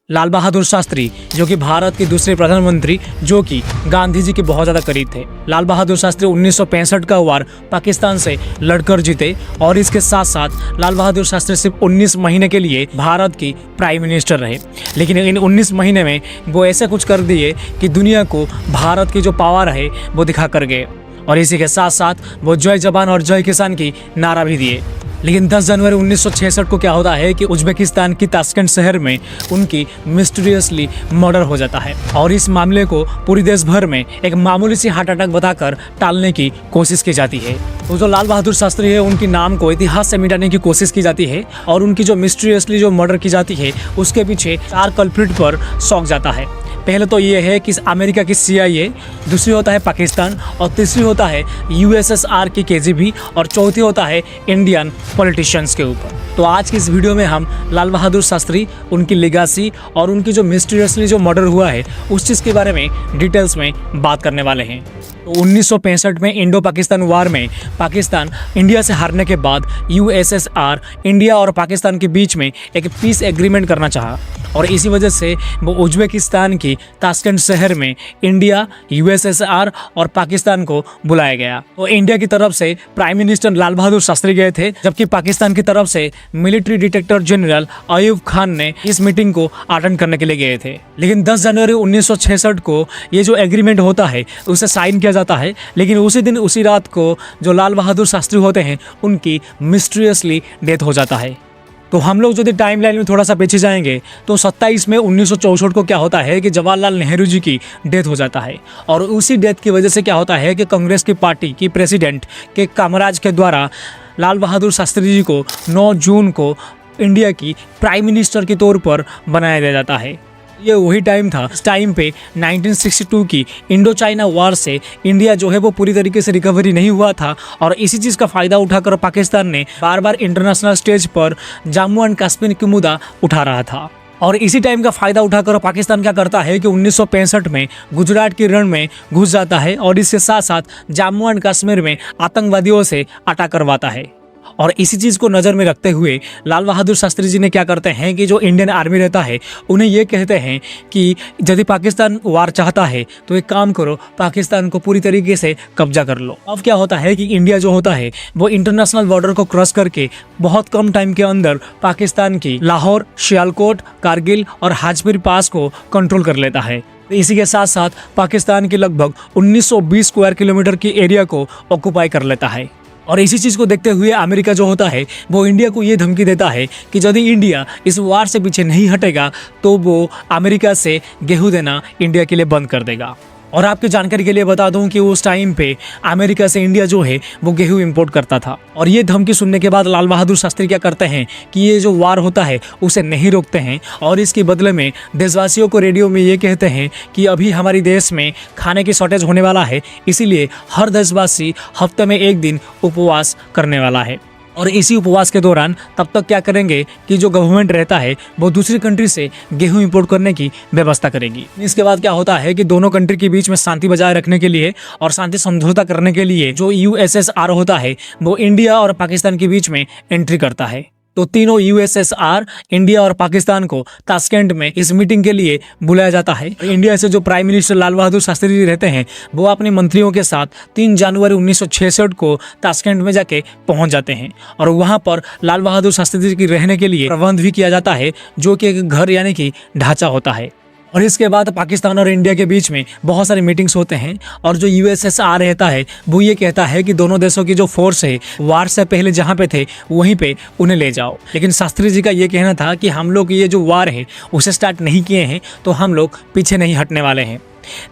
लाल बहादुर शास्त्री जो कि भारत के दूसरे प्रधानमंत्री जो कि गांधी जी के बहुत ज़्यादा करीब थे। लाल बहादुर शास्त्री 1965 का वार पाकिस्तान से लड़कर जीते और इसके साथ साथ लाल बहादुर शास्त्री सिर्फ 19 महीने के लिए भारत की प्राइम मिनिस्टर रहे। लेकिन इन 19 महीने में वो ऐसे कुछ कर दिए कि दुनिया को भारत की जो पावर है वो दिखा कर गए और इसी के साथ साथ वो जय जवान और जय किसान की नारा भी दिए। लेकिन 10 जनवरी 1966 को क्या होता है कि उज्बेकिस्तान की ताशकंद शहर में उनकी मिस्टीरियसली मर्डर हो जाता है और इस मामले को पूरी देश भर में एक मामूली सी हार्ट अटैक बताकर टालने की कोशिश की जाती है। तो जो लाल बहादुर शास्त्री है उनके नाम को इतिहास से मिटाने की कोशिश की जाती है और उनकी जो मिस्टीरियसली जो मर्डर की जाती है उसके पीछे 4 कल्प्रिट पर सौंप जाता है। पहले तो ये है कि अमेरिका की CIA, दूसरी होता है पाकिस्तान और तीसरी होता है USSR की KGB और चौथी होता है इंडियन पॉलिटिशियंस के ऊपर। तो आज की इस वीडियो में हम लाल बहादुर शास्त्री, उनकी लेगासी और उनकी जो मिस्टीरियसली जो मर्डर हुआ है उस चीज़ के बारे में डिटेल्स में बात करने वाले हैं। तो 1965 में इंडो पाकिस्तान वार में पाकिस्तान इंडिया से हारने के बाद USSR इंडिया और पाकिस्तान के बीच में एक पीस एग्रीमेंट करना चाहा और इसी वजह से वो उज्बेकिस्तान की ताशकंद शहर में इंडिया, USSR और पाकिस्तान को बुलाया गया। तो इंडिया की तरफ से प्राइम मिनिस्टर लाल बहादुर शास्त्री गए थे, जबकि पाकिस्तान की तरफ से military detector general Ayub Khan ने इस मीटिंग को अटेंड करने के लिए गए थे। लेकिन 10 जनवरी 1966 को ये जो एग्रीमेंट होता है उसे साइन किया जाता है, लेकिन उसी दिन उसी रात को जो लाल बहादुर शास्त्री होते हैं उनकी मिस्टीरियसली डेथ हो जाता है। तो हम लोग यदि टाइम लाइन में थोड़ा सा पीछे जाएंगे तो 27 मई 1964 को क्या होता है कि जवाहरलाल नेहरू जी की डेथ हो जाता है और उसी डेथ की वजह से क्या होता है कि कांग्रेस की पार्टी की प्रेसिडेंट के कामराज के द्वारा लाल बहादुर शास्त्री जी को 9 जून को इंडिया की प्राइम मिनिस्टर के तौर पर बनाया दिया जाता है। ये वही टाइम था, इस टाइम पे 1962 की इंडो चाइना वार से इंडिया जो है वो पूरी तरीके से रिकवरी नहीं हुआ था और इसी चीज़ का फ़ायदा उठाकर पाकिस्तान ने बार बार इंटरनेशनल स्टेज पर जम्मू एंड कश्मीर की मुद्दा उठा रहा था। और इसी टाइम का फ़ायदा उठाकर पाकिस्तान क्या करता है कि 1965 में गुजरात की रण में घुस जाता है और इसके साथ साथ जम्मू एंड कश्मीर में आतंकवादियों से अटैक करवाता है। और इसी चीज़ को नज़र में रखते हुए लाल बहादुर शास्त्री जी ने क्या करते हैं कि जो इंडियन आर्मी रहता है उन्हें ये कहते हैं कि यदि पाकिस्तान वार चाहता है तो एक काम करो, पाकिस्तान को पूरी तरीके से कब्जा कर लो। अब क्या होता है कि इंडिया जो होता है वो इंटरनेशनल बॉर्डर को क्रॉस करके बहुत कम टाइम के अंदर पाकिस्तान की लाहौर, सियालकोट, कारगिल और हाजपीर पास को कंट्रोल कर लेता है। इसी के साथ साथ पाकिस्तान की लगभग 1920 स्क्वायर किलोमीटर की एरिया को ऑक्यूपाई कर लेता है। और इसी चीज़ को देखते हुए अमेरिका जो होता है वो इंडिया को ये धमकी देता है कि यदि इंडिया इस वार से पीछे नहीं हटेगा तो वो अमेरिका से गेहूं देना इंडिया के लिए बंद कर देगा। और आपकी जानकारी के लिए बता दूं कि उस टाइम पे अमेरिका से इंडिया जो है वो गेहूं इंपोर्ट करता था। और ये धमकी सुनने के बाद लाल बहादुर शास्त्री क्या करते हैं कि ये जो वार होता है उसे नहीं रोकते हैं और इसके बदले में देशवासियों को रेडियो में ये कहते हैं कि अभी हमारे देश में खाने की शॉर्टेज होने वाला है, इसीलिए हर देशवासी हफ्ते में 1 दिन उपवास करने वाला है। और इसी उपवास के दौरान तब तक क्या करेंगे कि जो गवर्नमेंट रहता है वो दूसरी कंट्री से गेहूं इंपोर्ट करने की व्यवस्था करेगी। इसके बाद क्या होता है कि दोनों कंट्री के बीच में शांति बजाय रखने के लिए और शांति समझौता करने के लिए जो USSR होता है वो इंडिया और पाकिस्तान के बीच में एंट्री करता है। तो तीनों USSR, इंडिया और पाकिस्तान को ताशकंद में इस मीटिंग के लिए बुलाया जाता है। इंडिया से जो प्राइम मिनिस्टर लाल बहादुर शास्त्री जी रहते हैं वो अपने मंत्रियों के साथ 3 जनवरी 1966 को ताशकंद में जाके पहुंच जाते हैं और वहां पर लाल बहादुर शास्त्री जी की रहने के लिए प्रबंध भी किया जाता है जो कि एक घर यानी कि ढांचा होता है। और इसके बाद पाकिस्तान और इंडिया के बीच में बहुत सारे मीटिंग्स होते हैं और जो USSR रहता है वो ये कहता है कि दोनों देशों की जो फोर्स है वार से पहले जहाँ पे थे वहीं पे उन्हें ले जाओ। लेकिन शास्त्री जी का ये कहना था कि हम लोग ये जो वार है उसे स्टार्ट नहीं किए हैं तो हम लोग पीछे नहीं हटने वाले हैं।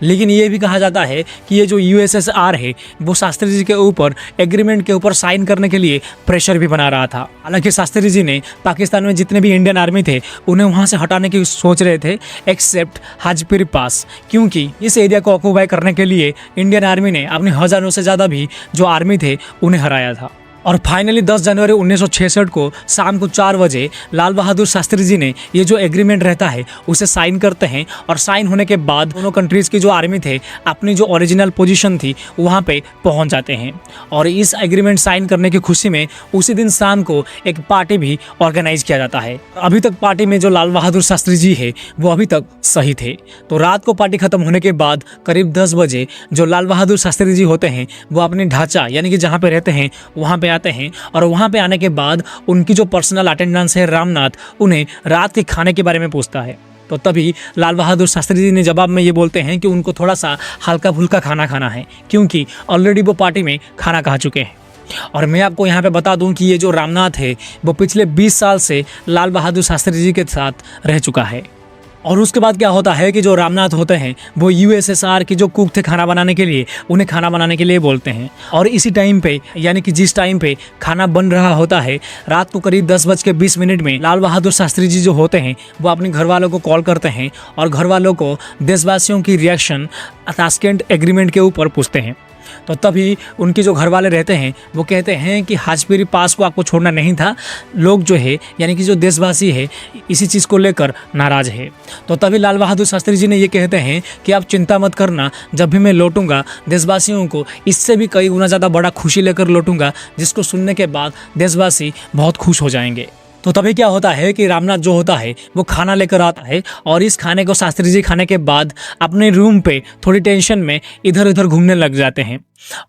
लेकिन ये भी कहा जाता है कि ये जो USSR है वो शास्त्री जी के ऊपर एग्रीमेंट के ऊपर साइन करने के लिए प्रेशर भी बना रहा था। हालांकि शास्त्री जी ने पाकिस्तान में जितने भी इंडियन आर्मी थे उन्हें वहां से हटाने की सोच रहे थे एक्सेप्ट हाजपीर पास, क्योंकि इस एरिया को ऑक्यूपाई करने के लिए इंडियन आर्मी ने अपने हज़ारों से ज़्यादा भी जो आर्मी थे उन्हें हराया था। और फाइनली 10 जनवरी 1966 को शाम को 4 बजे लाल बहादुर शास्त्री जी ने ये जो एग्रीमेंट रहता है उसे साइन करते हैं। और साइन होने के बाद दोनों कंट्रीज़ की जो आर्मी थे अपनी जो ओरिजिनल पोजीशन थी वहाँ पे पहुँच जाते हैं। और इस एग्रीमेंट साइन करने की खुशी में उसी दिन शाम को एक पार्टी भी ऑर्गेनाइज किया जाता है। अभी तक पार्टी में जो लाल बहादुर शास्त्री जी है वो अभी तक सही थे। तो रात को पार्टी खत्म होने के बाद करीब 10 बजे जो लाल बहादुर शास्त्री जी होते हैं वो अपने ढांचा यानी कि जहाँ पे रहते हैं वहाँ पे आते हैं। और वहाँ पे आने के बाद उनकी जो पर्सनल अटेंडेंस है रामनाथ उन्हें रात के खाने के बारे में पूछता है। तो तभी लाल बहादुर शास्त्री जी ने जवाब में ये बोलते हैं कि उनको थोड़ा सा हल्का फुल्का खाना खाना है क्योंकि ऑलरेडी वो पार्टी में खाना खा चुके हैं। और मैं आपको यहाँ पे बता दूं कि ये जो रामनाथ है वो पिछले 20 साल से लाल बहादुर शास्त्री जी के साथ रह चुका है। और उसके बाद क्या होता है कि जो रामनाथ होते हैं वो यूएसएसआर के जो कुक थे खाना बनाने के लिए उन्हें खाना बनाने के लिए बोलते हैं। और इसी टाइम पे यानी कि जिस टाइम पे खाना बन रहा होता है रात को करीब 10:20 में लाल बहादुर शास्त्री जी जो होते हैं वो अपने घर वालों को कॉल करते हैं और घर वालों को देशवासियों की रिएक्शन ताशकेंट एग्रीमेंट के ऊपर पूछते हैं। तो तभी उनके जो घर वाले रहते हैं वो कहते हैं कि हाजपीरी पास को आपको छोड़ना नहीं था। लोग जो है यानी कि जो देशवासी है इसी चीज़ को लेकर नाराज़ है। तो तभी लाल बहादुर शास्त्री जी ने ये कहते हैं कि आप चिंता मत करना, जब भी मैं लौटूंगा देशवासियों को इससे भी कई गुना ज़्यादा बड़ा खुशी लेकर लौटूंगा जिसको सुनने के बाद देशवासी बहुत खुश हो जाएंगे। तो तभी क्या होता है कि रामनाथ जो होता है वो खाना लेकर आता है और इस खाने को शास्त्री जी खाने के बाद अपने रूम पे थोड़ी टेंशन में इधर उधर घूमने लग जाते हैं।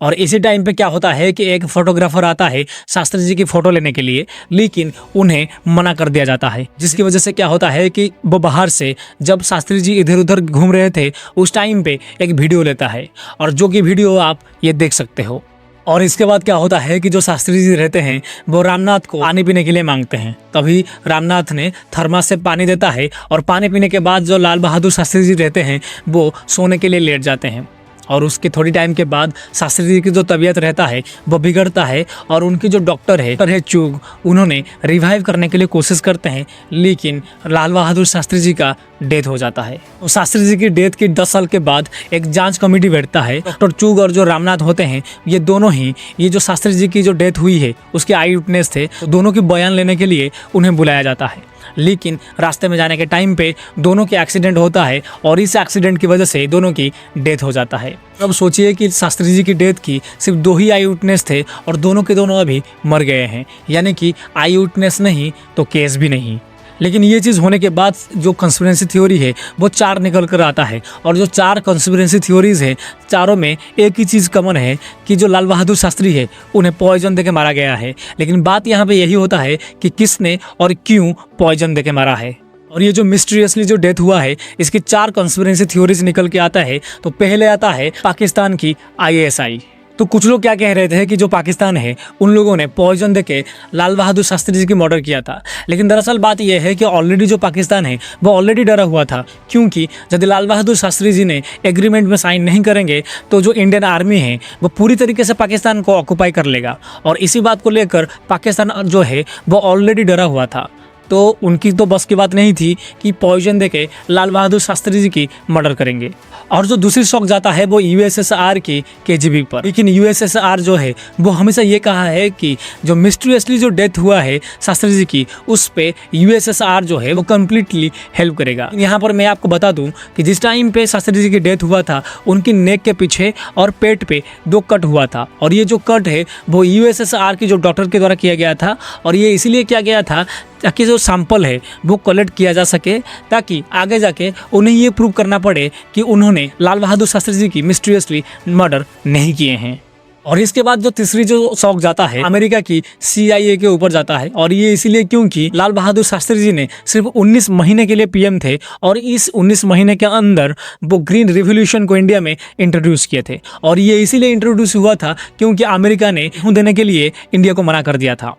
और इसी टाइम पे क्या होता है कि एक फोटोग्राफर आता है शास्त्री जी की फ़ोटो लेने के लिए, लेकिन उन्हें मना कर दिया जाता है जिसकी वजह से क्या होता है कि वो बाहर से जब शास्त्री जी इधर उधर घूम रहे थे उस टाइम पे एक वीडियो लेता है और जो कि वीडियो आप ये देख सकते हो। और इसके बाद क्या होता है कि जो शास्त्री जी रहते हैं वो रामनाथ को पानी पीने के लिए मांगते हैं। तभी रामनाथ ने थर्मास से पानी देता है और पानी पीने के बाद जो लाल बहादुर शास्त्री जी रहते हैं वो सोने के लिए लेट जाते हैं। और उसके थोड़ी टाइम के बाद शास्त्री जी की जो तबीयत रहता है वो बिगड़ता है और उनकी जो डॉक्टर है चूग उन्होंने रिवाइव करने के लिए कोशिश करते हैं, लेकिन लाल बहादुर शास्त्री जी का डेथ हो जाता है। तो शास्त्री जी की डेथ के 10 साल के बाद एक जांच कमेटी बैठता है। डॉक्टर चूग और जो रामनाथ होते हैं ये दोनों ही ये जो शास्त्री जी की जो डेथ हुई है उसके आई विटनेस थे। तो दोनों की बयान लेने के लिए उन्हें बुलाया जाता है, लेकिन रास्ते में जाने के टाइम पे दोनों के एक्सीडेंट होता है और इस एक्सीडेंट की वजह से दोनों की डेथ हो जाता है। अब सोचिए कि शास्त्री जी की डेथ की सिर्फ 2 ही आई विटनेस थे और दोनों के दोनों अभी मर गए हैं, यानी कि आई विटनेस नहीं तो केस भी नहीं। लेकिन ये चीज़ होने के बाद जो कंस्पिरेसी थ्योरी है वो 4 निकल कर आता है। और जो 4 कंस्पिरेसी थ्योरीज है चारों में एक ही चीज़ कॉमन है कि जो लाल बहादुर शास्त्री है उन्हें पॉइजन देके मारा गया है। लेकिन बात यहाँ पे यही होता है कि किसने और क्यों पॉइजन देके मारा है। और ये जो मिस्टीरियसली जो डेथ हुआ है इसकी 4 कंस्पिरेसी थ्योरीज निकल के आता है। तो पहले आता है पाकिस्तान की ISI। तो कुछ लोग क्या कह रहे थे कि जो पाकिस्तान है उन लोगों ने पॉइजन देके लाल बहादुर शास्त्री जी की मर्डर किया था। लेकिन दरअसल बात यह है कि ऑलरेडी जो पाकिस्तान है वो ऑलरेडी डरा हुआ था, क्योंकि यदि लाल बहादुर शास्त्री जी ने एग्रीमेंट में साइन नहीं करेंगे तो जो इंडियन आर्मी है वो पूरी तरीके से पाकिस्तान को ऑक्यूपाई कर लेगा। और इसी बात को लेकर पाकिस्तान जो है वो ऑलरेडी डरा हुआ था। तो उनकी तो बस की बात नहीं थी कि पॉइजन देके लाल बहादुर शास्त्री जी की मर्डर करेंगे। और जो दूसरी शौक जाता है वो USSR की KGB पर। लेकिन USSR जो है वो हमेशा ये कहा है कि जो मिस्टीरियसली जो डेथ हुआ है शास्त्री जी की उस पे USSR जो है वो कम्प्लीटली हेल्प करेगा। यहाँ पर मैं आपको बता दूँ कि जिस टाइम पे शास्त्री जी की डेथ हुआ था उनकी नेक के पीछे और पेट पे 2 कट हुआ था। और ये जो कट है वो USSR की जो डॉक्टर के द्वारा किया गया था। और ये इसीलिए किया गया था ताकि जो सैंपल है वो कलेक्ट किया जा सके, ताकि आगे जाके उन्हें ये प्रूव करना पड़े कि उन्होंने लाल बहादुर शास्त्री जी की मिस्टीरियसली मर्डर नहीं किए हैं। और इसके बाद जो तीसरी जो शौक जाता है अमेरिका की CIA के ऊपर जाता है। और ये इसीलिए क्योंकि लाल बहादुर शास्त्री जी ने सिर्फ 19 महीने के लिए PM थे और इस 19 महीने के अंदर वो ग्रीन रिवॉल्यूशन को इंडिया में इंट्रोड्यूस किए थे। और ये इसीलिए इंट्रोड्यूस हुआ था क्योंकि अमेरिका ने देने के लिए इंडिया को मना कर दिया था।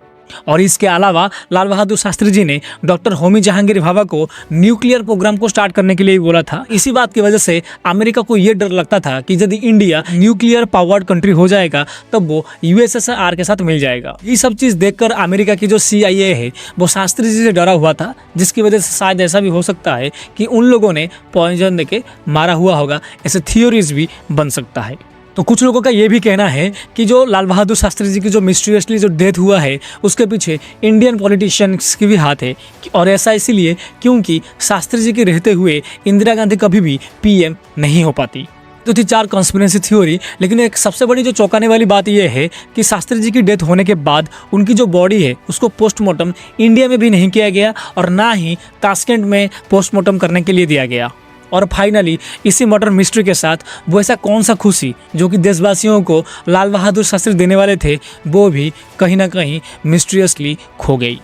और इसके अलावा लाल बहादुर शास्त्री जी ने डॉक्टर होमी जहांगीर भाभा को न्यूक्लियर प्रोग्राम को स्टार्ट करने के लिए बोला था। इसी बात की वजह से अमेरिका को ये डर लगता था कि यदि इंडिया न्यूक्लियर पावर्ड कंट्री हो जाएगा तब वो USSR के साथ मिल जाएगा। ये सब चीज़ देखकर अमेरिका की जो CIA है वो शास्त्री जी से डरा हुआ था, जिसकी वजह से शायद ऐसा भी हो सकता है कि उन लोगों ने पॉइजन देके मारा हुआ होगा। ऐसे थियोरीज भी बन सकता है। तो कुछ लोगों का ये भी कहना है कि जो लाल बहादुर शास्त्री जी की जो मिस्टीरियसली जो डेथ हुआ है उसके पीछे इंडियन पॉलिटिशियंस की भी हाथ है। और ऐसा इसीलिए क्योंकि शास्त्री जी के रहते हुए इंदिरा गांधी कभी भी पीएम नहीं हो पाती। तो थी 4 कॉन्स्पिरेसी थ्योरी, लेकिन एक सबसे बड़ी जो चौंकाने वाली बात यह है कि शास्त्री जी की डेथ होने के बाद उनकी जो बॉडी है उसको पोस्टमार्टम इंडिया में भी नहीं किया गया और ना ही ताशकंद में पोस्टमार्टम करने के लिए दिया गया। और फाइनली इसी मर्डर मिस्ट्री के साथ वो ऐसा कौन सा खुशी जो कि देशवासियों को लाल बहादुर शास्त्री देने वाले थे वो भी कहीं ना कहीं मिस्टीरियसली खो गई।